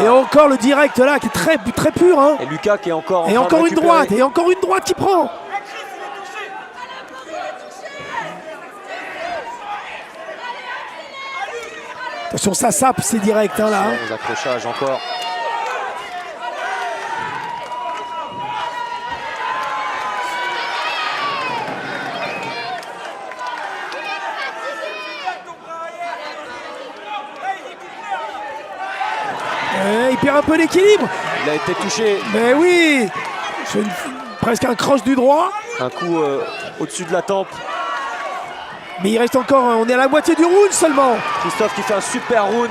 Et encore le direct là qui est très pur, hein. Et Lucas qui est encore en Et train encore de une récupérer. droite, et encore une droite qui prend. Attention, ça sape, c'est direct, hein, là. Hein. Les accrochages encore. Il perd un peu l'équilibre. Il a été touché. Mais oui, c'est presque un croche du droit. Un coup au-dessus de la tempe. Mais il reste encore, on est à la moitié du round seulement. Christophe qui fait un super round.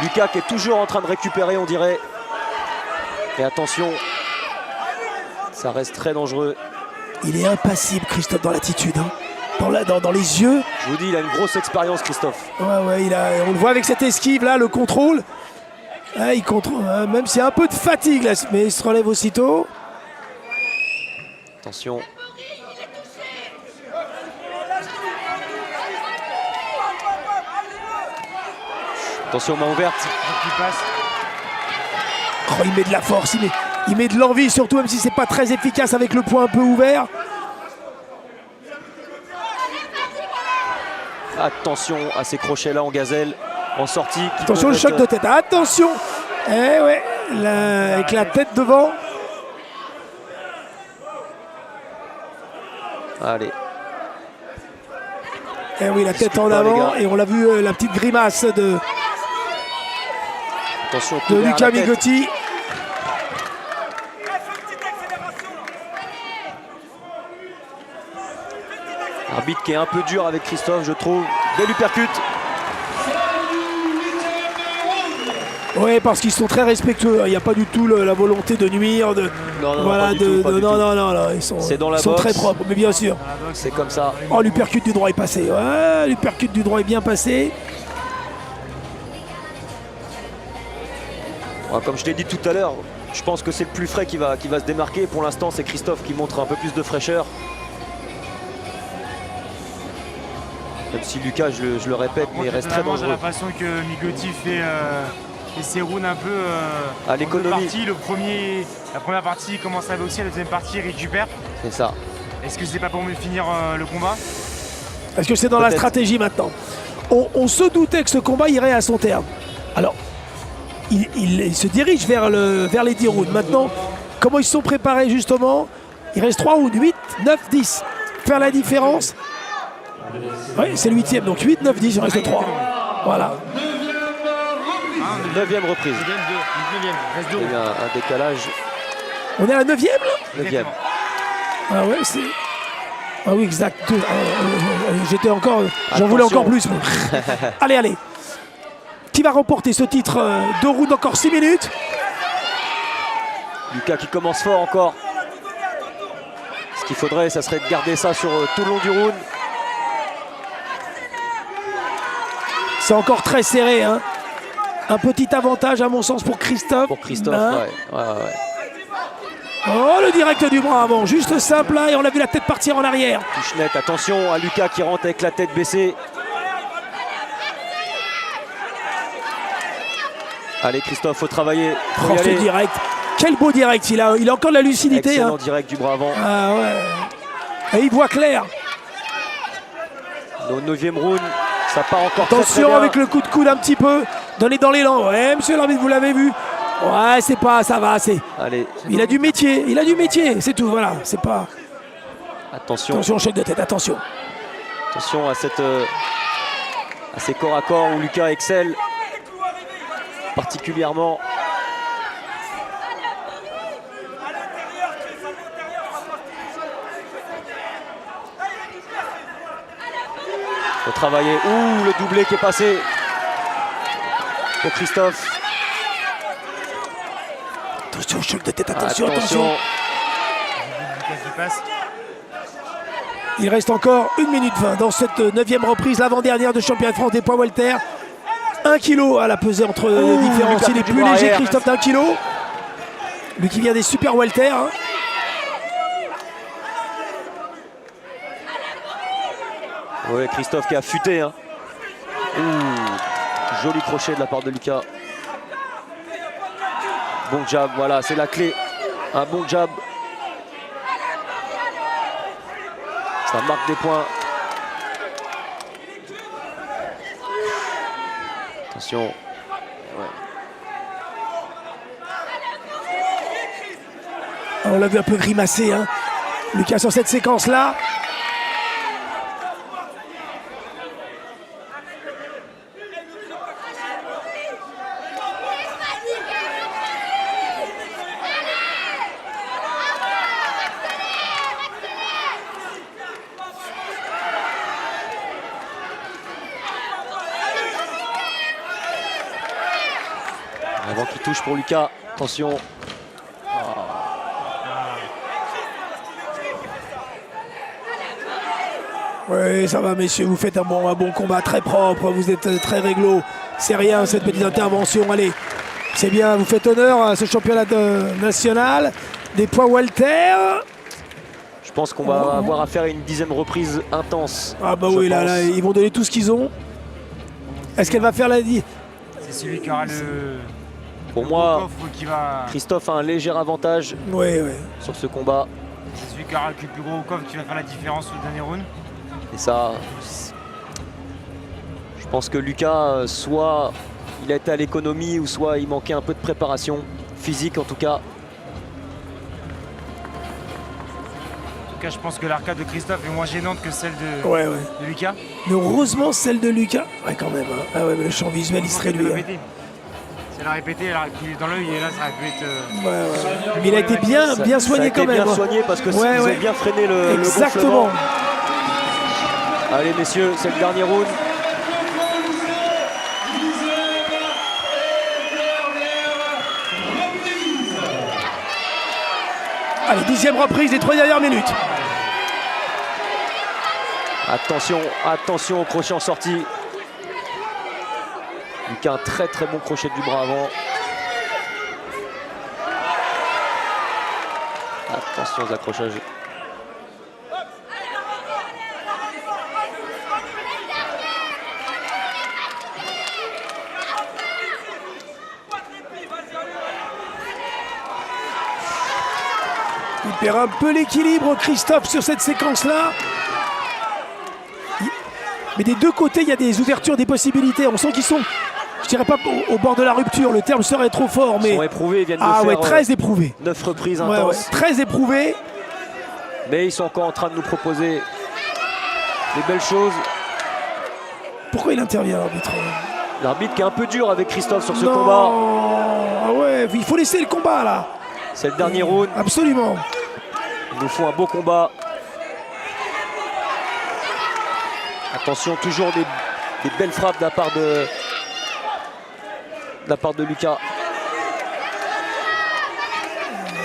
Lucas qui est toujours en train de récupérer, on dirait. Et attention, ça reste très dangereux. Il est impassible, Christophe, dans l'attitude. Hein. Dans les yeux. Je vous dis, il a une grosse expérience, Christophe. Ouais, on le voit avec cette esquive là, le contrôle. Ouais, il contrôle, même s'il y a un peu de fatigue là, mais il se relève aussitôt. Attention. Attention, main ouverte. Il passe. Oh, il met de la force, il met de l'envie, surtout même si c'est pas très efficace avec le poing un peu ouvert. Attention à ces crochets-là en gazelle, en sortie. Attention le choc de tête, attention. Eh ouais, avec la tête devant. Allez. Eh oui, la tête en pas, les avant, gars. et on l'a vu, la petite grimace de Attention, coup derrière Lucas la tête. Migotti. Arbitre qui est un peu dur avec Christophe, je trouve. Belle uppercut. Oui, parce qu'ils sont très respectueux. Il n'y a pas du tout la volonté de nuire. Non, Voilà, pas du tout, pas du tout. non, ils sont, C'est dans la ils sont boxe. très propres, mais bien sûr. C'est comme ça. Oh, l'uppercut du droit est passé. Ouais, l'uppercut du droit est bien passé. Ouais, comme je l'ai dit tout à l'heure, je pense que c'est le plus frais qui va se démarquer. Pour l'instant, c'est Christophe qui montre un peu plus de fraîcheur. Même si Lucas, je le répète, mais il reste très Vraiment, j'ai dangereux. l'impression que Migotti fait ses rounds un peu À en deux l'économie. parties. La première partie, il commence à boxer, la deuxième partie, il récupère. C'est ça. Est-ce que c'est pas pour mieux finir le combat? Est-ce que c'est dans la Peut-être. stratégie maintenant? On se doutait que ce combat irait à son terme. Alors, il se dirige vers les 10 rounds. Maintenant, comment ils se sont préparés justement? Il reste 3 rounds, 8, 9, 10. Faire la différence. Oui, c'est le 8e, donc 8, 9, 10, il reste 3. Voilà. 9e reprise. Reste deux. Il y a un décalage. On est à la 9e là? 9e. Ah ouais, c'est... Ah oui, exact. J'étais encore... J'en voulais Attention. encore plus. moi. Allez. Qui va remporter ce titre? 2 rounds, encore 6 minutes. Lucas qui commence fort encore. qu'il faudrait, ça serait de garder ça sur tout le long du round. C'est encore très serré, hein. Un petit avantage à mon sens pour Christophe. Pour Christophe, Hein. ouais. Oh, le direct du bras avant, juste simple là, et on a vu la tête partir en arrière. Touche nette, attention à Lucas qui rentre avec la tête baissée. Allez Christophe, faut travailler. Faut y Oh, ce aller. direct. Quel beau direct, il a encore de la lucidité. Excellent Hein. direct du bras avant. Ah ouais. Et il voit clair. Au 9e round, ça part encore très Attention bien. avec le coup de coude un petit peu. Donné dans l'élan. Ouais, monsieur l'arbitre, vous l'avez vu. Ouais, c'est pas, ça va, c'est. Allez, Il a du métier, c'est tout, voilà. C'est pas. attention. Attention, choc de tête, attention. Attention à ces corps à corps où Lucas excelle particulièrement. Faut travailler. Ouh, le doublé qui est passé pour Christophe. Attention, choc de tête, attention. Lucas qui passe. Il reste encore 1 minute 20 dans cette 9e reprise, l'avant-dernière de championnat de France des poids welter. 1 kg à la pesée entre les différents. Lucas Il est du plus bras léger, arrière. Christophe, d'1 kg. Lui qui vient des super welter. Hein. Oui, Christophe qui a futé. Hein. Ouh, joli crochet de la part de Lucas. Bon jab, voilà, c'est la clé. Un bon jab. Ça marque des points. Attention. Ouais. On l'a vu un peu grimacer, hein. Lucas sur cette séquence-là. Avant qu'il touche pour Lucas. Attention. Oui, ça va, messieurs, vous faites un bon combat très propre, vous êtes très réglo. C'est rien, cette petite intervention, allez. C'est bien, vous faites honneur à ce championnat national des poids welter. Je pense qu'on va avoir à faire une 10e reprise intense. Ah bah je oui, pense. là, ils vont donner tout ce qu'ils ont. Est-ce qu'elle va faire la... C'est celui qui aura le Pour moi, coffre qui va. Christophe a un léger avantage Oui. sur ce combat. C'est celui qui aura le plus gros coffre qui va faire la différence au dernier round. Et ça, je pense que Lucas, soit il a été à l'économie, ou soit il manquait un peu de préparation physique en tout cas. En tout cas, je pense que l'arcade de Christophe est moins gênante que celle de, Ouais. de Lucas. Mais heureusement, celle de Lucas. Ouais, quand même. Hein. Ah ouais, mais le champ visuel, il se réduit. Hein. Si elle a répété, elle aurait pu dans l'œil et là, ça aurait pu être. Ouais. Mais il a été bien Ça a soigné été quand même. bien hein. soigné parce que Ouais, ils ouais. ont bien freiné le Exactement. gonflement. Allez messieurs, c'est le dernier round. Allez, 10e reprise des 3 dernières minutes. Attention au crochet en sortie. Lucas, un très bon crochet du bras avant. Attention aux accrochages. Il perd un peu l'équilibre, Christophe, sur cette séquence-là. Mais des deux côtés, il y a des ouvertures, des possibilités. On sent qu'ils sont, je dirais pas au bord de la rupture, le terme serait trop fort, Ils mais... sont éprouvés, ils viennent de Ah ouais, faire très éprouvés. 9 reprises Ouais, intenses. très éprouvés. Mais ils sont encore en train de nous proposer des belles choses. Pourquoi il intervient, l'arbitre? L'arbitre qui est un peu dur avec Christophe sur ce Non. combat. Ah ouais, il faut laisser le combat, là. C'est le dernier round. Absolument. Ils nous font un beau combat. Attention, toujours des belles frappes de la part de Lucas.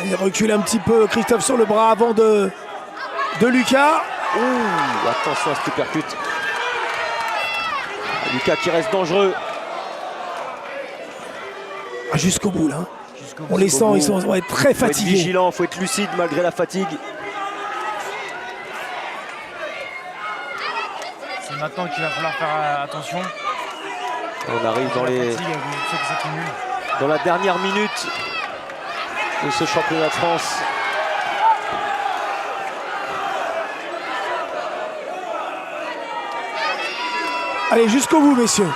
Il recule un petit peu, Christophe, sur le bras avant de de Lucas. Ouh, attention à ce uppercut. Lucas qui reste dangereux. Jusqu'au bout là. Jusqu'au On bout. les sent, ils vont être très Faut être fatigués. vigilant, faut être lucide malgré la fatigue. C'est maintenant qu'il va falloir faire attention. On arrive dans La les... fatigue, ceux qui s'accumulent. dans la dernière minute de ce championnat de France. Allez, jusqu'au bout, messieurs.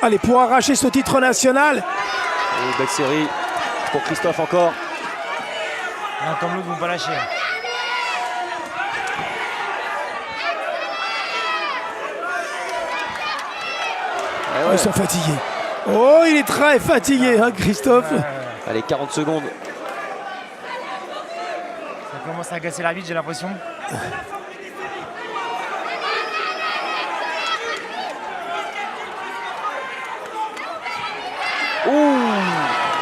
Allez, pour arracher ce titre national. Et belle série pour Christophe encore. L'un comme l'autre ne vont pas lâcher. Eh ouais. Ils sont fatigués. Oh, il est très fatigué, hein, Christophe. Allez, 40 secondes. Ça commence à agacer l'arbitre, j'ai l'impression.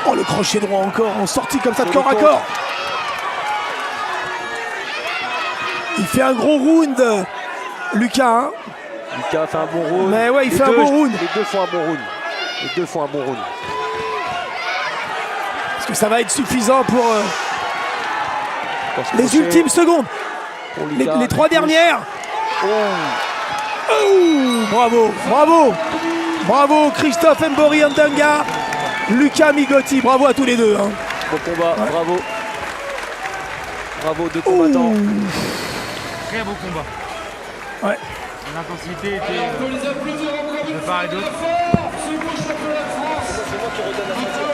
Oh, le crochet droit encore, en sortie comme ça de Sur corps le à corps. Il fait un gros round, Lucas. Hein. Lucas fait un bon round. Mais ouais, il Les fait un deux- bon round. Les deux font un bon round. Les deux font un bon round. Est-ce que ça va être suffisant pour Pour se les crochet, ultimes secondes, pour les Lucas. 3 dernières? Oh. Oh, bravo, bravo. Bravo Christophe Mbori Ndanga, Lucas Migotti, bravo à tous les deux. Hein. Beau combat, bravo. Bravo, deux combattants. Très beau combat. Ouais. L'intensité était de part et d'autre.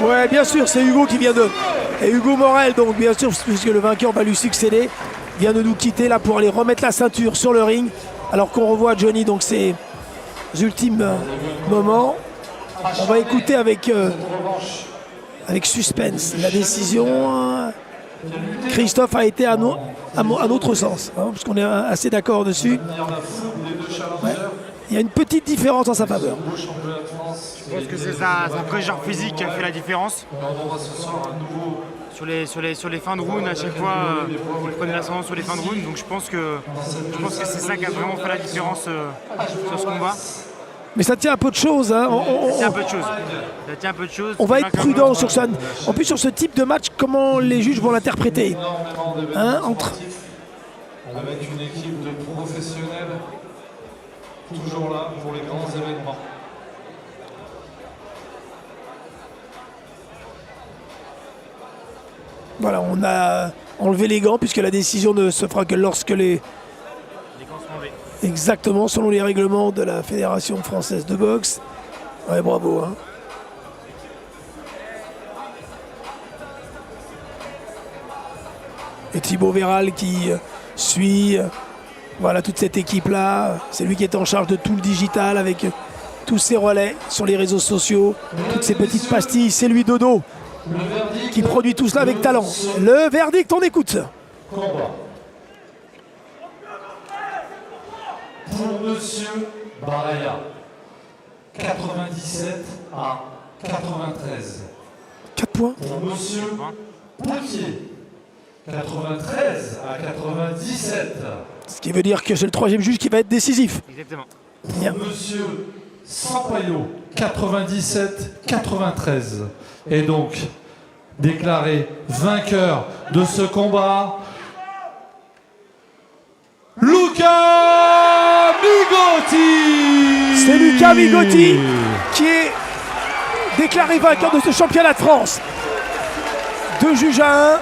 Ouais, bien sûr, c'est Hugo qui vient de... Et Hugo Morel, donc bien sûr, puisque le vainqueur va lui succéder, vient de nous quitter là pour aller remettre la ceinture sur le ring. Alors qu'on revoit Johnny, donc ses ultimes moments. On va écouter avec suspense la décision. Christophe a été à notre sens, hein, parce qu'on est assez d'accord dessus. Ouais. Il y a une petite différence en sa faveur. Je pense que c'est sa fraîcheur physique qui a fait la différence. Sur les fins de round, à chaque fois, il prenait l'ascendant sur les fins de round. Donc je pense que c'est ça qui a vraiment fait la différence sur ce combat. Mais ça tient un peu de choses. Hein. Ça tient un peu de choses. Ça tient un peu de choses. On va être L'un comme prudent l'autre, sur ça. En plus, sur ce type de match, comment les juges vont l'interpréter, hein, entre... Avec une équipe de professionnels toujours là pour les grands événements. Voilà, on a enlevé les gants puisque la décision ne se fera que lorsque les... les gants sont enlevés. Exactement, selon les règlements de la Fédération française de boxe. Ouais, bravo. Hein. Et Thibaut Véral qui suit voilà, toute cette équipe-là. C'est lui qui est en charge de tout le digital avec tous ses relais sur les réseaux sociaux, toutes ces petites pastilles. C'est lui, Dodo, qui produit tout cela avec talent. Le verdict, on écoute. Combat. Pour Monsieur Baraya, 97 à 93. 4 points. Pour Monsieur Poutier, 93 à 97. Ce qui veut dire que c'est le troisième juge qui va être décisif. Exactement. Bien. Monsieur Sampaio, 97-93. Et donc, déclaré vainqueur de ce combat, Lucas Migotti. C'est Lucas Migotti qui est déclaré vainqueur de ce championnat de France. 2 juges à 1.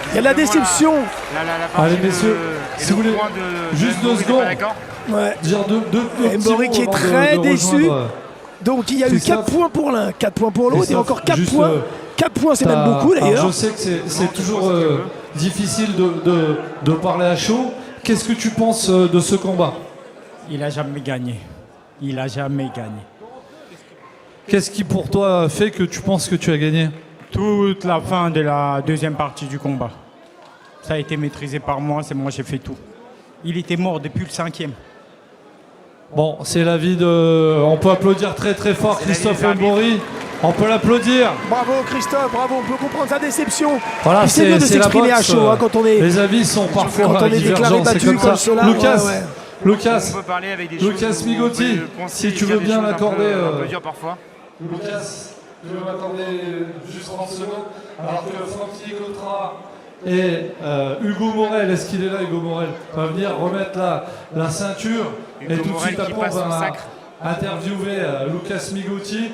Il y a de la déception. La partie Allez, messieurs, et si le vous voulez, point de juste Mbori 2 n'est pas secondes. d'accord. Ouais. Dire deux petits Mbori mots qui est avant très de déçu. rejoindre, Donc il y a eu Christophe. 4 points pour l'un, 4 points pour l'autre et Christophe, encore 4 juste, points. 4 points, c'est même beaucoup alors, d'ailleurs. je sais que c'est toujours difficile de parler à chaud. Qu'est-ce que tu penses de ce combat? Il n'a jamais gagné. Il n'a jamais gagné. Qu'est-ce qui pour toi fait que tu penses que tu as gagné? Toute la fin de la deuxième partie du combat. Ça a été maîtrisé par moi, c'est moi qui ai fait tout. Il était mort depuis le 5e. Bon, c'est l'avis de... On peut applaudir très très fort C'est l'avis Christophe des arbitres. Mbori. On peut l'applaudir. Bravo Christophe, bravo, on peut comprendre sa déception. Voilà, Puis c'est mieux de la s'exprimer à boxe, chaud quand on est... Les avis sont quand parfois on est déclaré divergents, c'est battu comme comme ça. cela. Lucas, ouais. Lucas, On peut parler avec des Lucas choses où Migotti, on peut penser si tu dire veux des bien choses un m'accorder, peu dures parfois. Lucas, tu veux m'accorder juste 30 secondes. Alors que Francky Cotra et Hugo Morel, est-ce qu'il est là, Hugo Morel, va venir remettre la ceinture. Hugo et tout de Morel suite qui après, passe on son va sacre. interviewer Lucas Migotti.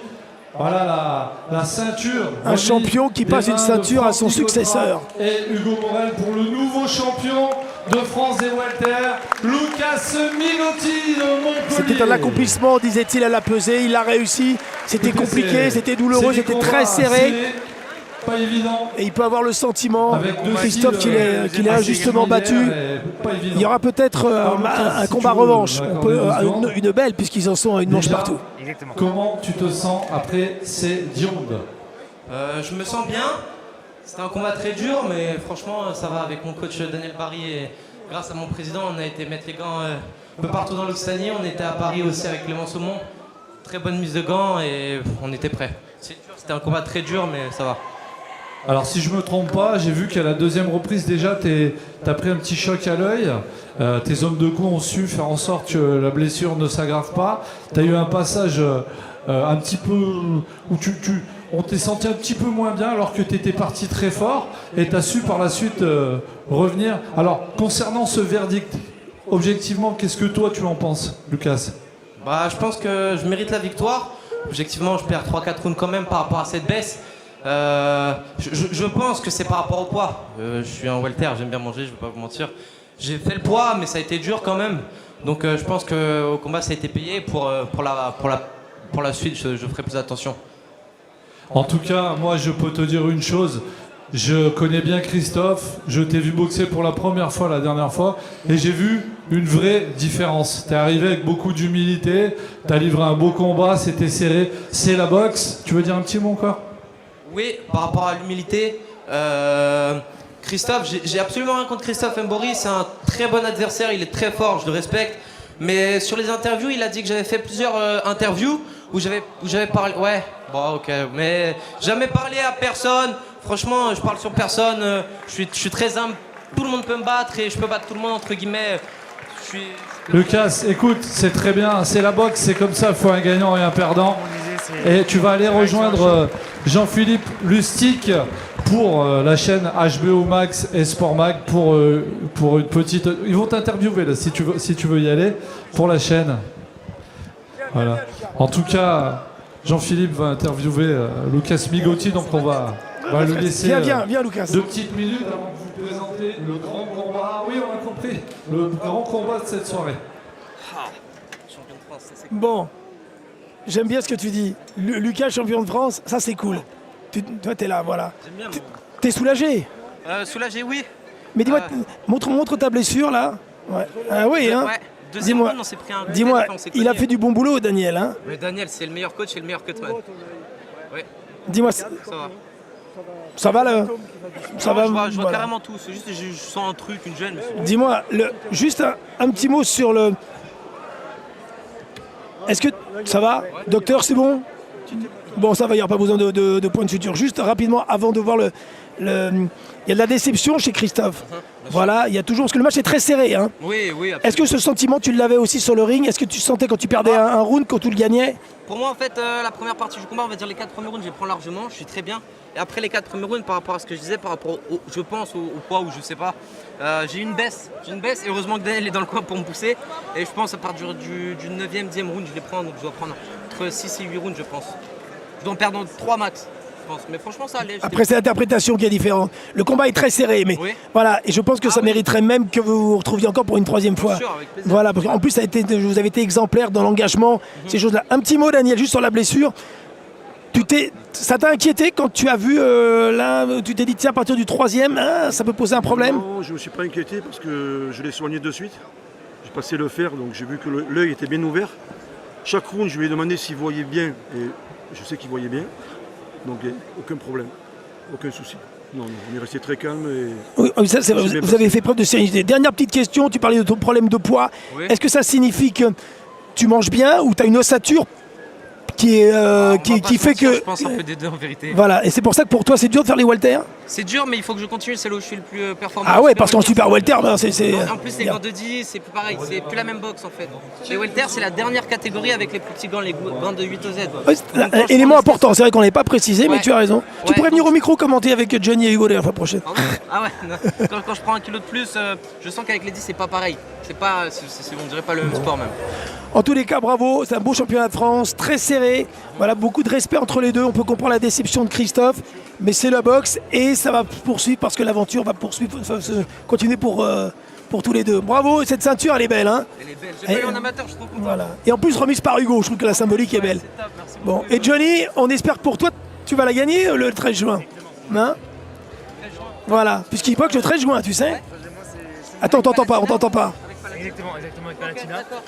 Voilà la ceinture. Un champion qui passe une ceinture à son successeur. Et Hugo Morel pour le nouveau champion de France des welter, Lucas Migotti de Montpellier. C'était un accomplissement, disait-il, à la pesée. Il a réussi. C'était Écoutez, compliqué, c'était douloureux, c'est des c'était combats très serré. Pas évident. Et il peut avoir le sentiment, Avec deux Christophe, qu'il est injustement battu. Pas évident. Il y aura peut-être un combat revanche. On peut, une belle, puisqu'ils en sont à une manche Déjà, partout. Exactement. Comment tu te sens après ces 10 rounds? Je me sens bien. C'était un combat très dur, mais franchement, ça va avec mon coach Daniel Barry et grâce à mon président, on a été mettre les gants un peu partout dans l'Occitanie. On était à Paris aussi avec Clément Saumon. Très bonne mise de gants et on était prêts. C'était un combat très dur, mais ça va. Alors si je me trompe pas, j'ai vu qu'à la deuxième reprise déjà, t'as pris un petit choc à l'œil. Tes hommes de coup ont su faire en sorte que la blessure ne s'aggrave pas. T'as eu un passage un petit peu où on t'est senti un petit peu moins bien alors que t'étais parti très fort et t'as su par la suite revenir. Alors concernant ce verdict, objectivement, qu'est-ce que toi tu en penses, Lucas? Bah, je pense que je mérite la victoire. Objectivement, je perds 3-4 rounds quand même par rapport à cette baisse. Je pense que c'est par rapport au poids. Je suis un welter, j'aime bien manger, je vais pas vous mentir. J'ai fait le poids, mais ça a été dur quand même. Donc je pense qu'au combat, ça a été payé. Pour la suite, je ferai plus attention. En tout cas, moi je peux te dire une chose. Je connais bien Christophe, je t'ai vu boxer pour la première fois la dernière fois et j'ai vu une vraie différence. T'es arrivé avec beaucoup d'humilité, t'as livré un beau combat, c'était serré, c'est la boxe. Tu veux dire un petit mot encore? Oui, par rapport à l'humilité, Christophe, j'ai absolument rien contre Christophe Mbori, c'est un très bon adversaire, il est très fort, je le respecte. Mais sur les interviews, il a dit que j'avais fait plusieurs interviews où j'avais parlé. Ouais, bon, ok, mais jamais parlé à personne. Franchement, je parle sur personne. Je suis très humble. Tout le monde peut me battre et je peux battre tout le monde entre guillemets. Lucas, écoute, c'est très bien, c'est la boxe, c'est comme ça, il faut un gagnant et un perdant. Et tu vas aller rejoindre Jean-Philippe Lustig pour la chaîne HBO Max et Sport Mag pour une petite... Ils vont t'interviewer là, si tu veux y aller, pour la chaîne. Voilà. En tout cas, Jean-Philippe va interviewer Lucas Migotti, donc on va lui laisser Viens, Lucas. 2 petites minutes avant de vous présenter le grand combat. Ah oui, on a compris, le grand combat de cette soirée. Bon, j'aime bien ce que tu dis. Lucas, champion de France, ça c'est cool. Toi, t'es là, voilà. J'aime bien. T'es soulagé? Soulagé, oui. Mais dis-moi, montre ta blessure là. Ouais. Ah oui, hein. Ouais. Deuxième Dis-moi, round, on s'est pris un coup dis-moi, d'épée, on s'est il a cogné. fait du bon boulot, Daniel, hein. Mais Daniel, c'est le meilleur coach et le meilleur cutman. Ouais, Dis-moi, ça va. ça va là? Ça va, Je vois voilà. carrément tout. C'est juste que je sens un truc, une gêne. Dis-moi, juste un petit mot sur le... Est-ce que ça va? Docteur, c'est bon? Bon, ça va, il n'y a pas besoin de point de suture. Juste rapidement, avant de voir il y a de la déception chez Christophe. Voilà, il y a toujours... Parce que le match est très serré, hein. Oui, absolument. Est-ce que ce sentiment, tu l'avais aussi sur le ring? Est-ce que tu sentais quand tu perdais un round, quand tu le gagnais? Pour moi, en fait, la première partie du combat, on va dire les 4 premiers rounds, je les prends largement, je suis très bien. Et après les 4 premiers rounds, par rapport à ce que je disais, par rapport je pense, au poids ou je sais pas, j'ai une baisse. Et heureusement que Daniel est dans le coin pour me pousser. Et je pense à partir du 9e, 10e round, je les prends. Donc je dois prendre entre 6 et 8 rounds, je pense. Je dois en perdre 3 max, je pense. Mais franchement, ça allait. Après, c'est l'interprétation qui est différente. Le combat est très serré, mais Oui. voilà. Et je pense que ça mériterait même que vous vous retrouviez encore pour une 3e fois. sûr, avec plaisir. Voilà, parce qu'en plus, vous avez été exemplaire dans l'engagement, ces choses-là. Un petit mot, Daniel, juste sur la blessure. Ça t'a inquiété quand tu as vu là, tu t'es dit tiens, à partir du 3e, ça peut poser un problème? Non, je ne me suis pas inquiété parce que je l'ai soigné de suite. J'ai passé le fer, donc j'ai vu que l'œil était bien ouvert. Chaque round, je lui ai demandé s'il voyait bien, et je sais qu'il voyait bien. Donc aucun problème, aucun souci. Non, on est resté très calme. Et... Oui, ça, vous avez fait preuve de sérénité. Dernière petite question, tu parlais de ton problème de poids. Oui. Est-ce que ça signifie que tu manges bien ou tu as une ossature qui fait que... Je pense un peu des deux en vérité. Voilà, et c'est pour ça que pour toi c'est dur de faire les welter. C'est dur, mais il faut que je continue, c'est là où je suis le plus performant. Ah ouais, parce qu'en super welter, ben, c'est... En plus, les gants de 10, c'est plus pareil, c'est plus la même boxe en fait. Les welter, c'est la dernière catégorie avec les plus petits gants, les gants de 8 au Z. Ouais, c'est un élément important, c'est vrai qu'on n'avait pas précisé, mais tu as raison. Tu pourrais venir au micro commenter avec Johnny et Hugo la fois prochaine. Ah ouais, non. Quand je prends 1 kilo de plus, je sens qu'avec les 10, c'est pas pareil. On dirait pas le même sport même. En tous les cas, bravo, c'est un beau championnat de France, très serré. Voilà, beaucoup de respect entre les deux. On peut comprendre la déception de Christophe, mais c'est la boxe et ça va poursuivre parce que l'aventure va continuer pour tous les deux. Bravo, cette ceinture, elle est belle. Hein, elle est belle. J'ai pas eu en amateur, je trouve. Voilà. Et en plus, remise par Hugo, je trouve que la symbolique est belle. C'est top, merci bon, beaucoup. et Johnny, on espère que pour toi, tu vas la gagner le 13 juin. Hein, voilà, puisqu'il boxe le 13 juin, tu sais. Attends, on t'entend pas. Exactement, avec Palatina. D'accord.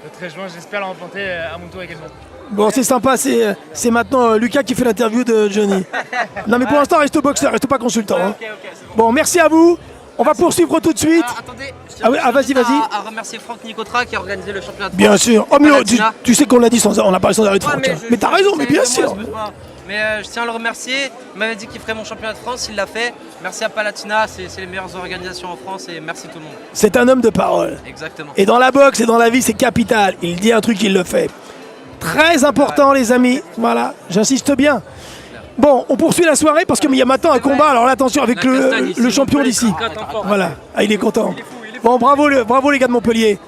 Le 13 juin, j'espère la remporter à mon tour également. Bon, c'est sympa, c'est maintenant Lucas qui fait l'interview de Johnny. Non, mais pour l'instant, reste boxeur, reste pas consultant. Hein. Bon, merci à vous. On va poursuivre tout de suite. Attendez, vas-y. À remercier Franck Nicotra qui a organisé le championnat de France. Bien sûr. Oh, mais tu sais qu'on l'a dit on a parlé sans arrêt de Ouais, Franck. Mais t'as raison, mais bien sûr. Mais je tiens à le remercier. Il m'avait dit qu'il ferait mon championnat de France, il l'a fait. Merci à Palatina, c'est les meilleures organisations en France et merci tout le monde. C'est un homme de parole. Exactement. Et dans la boxe et dans la vie, c'est capital. Il dit un truc, il le fait. Très important, les amis. Voilà, j'insiste bien. Bon, on poursuit la soirée parce qu'il y a maintenant un combat. Alors là, attention avec le champion d'ici. Voilà, ah, il est content. Bon, bravo les gars de Montpellier.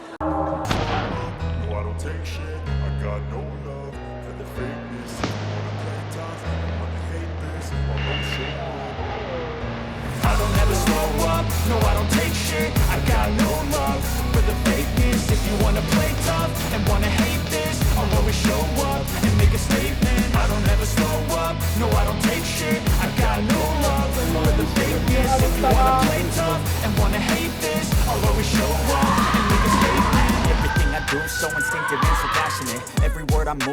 No, I don't take shit, I got no love for the fakeness. If you wanna play tough and wanna hate this, I'll always show up and make a statement. I don't ever slow up, no, I don't take shit, I got no love for the fakeness. If you wanna play tough and wanna hate this, I'll always show up and make a statement. Everything I do so instinctive and so passionate. Every word I move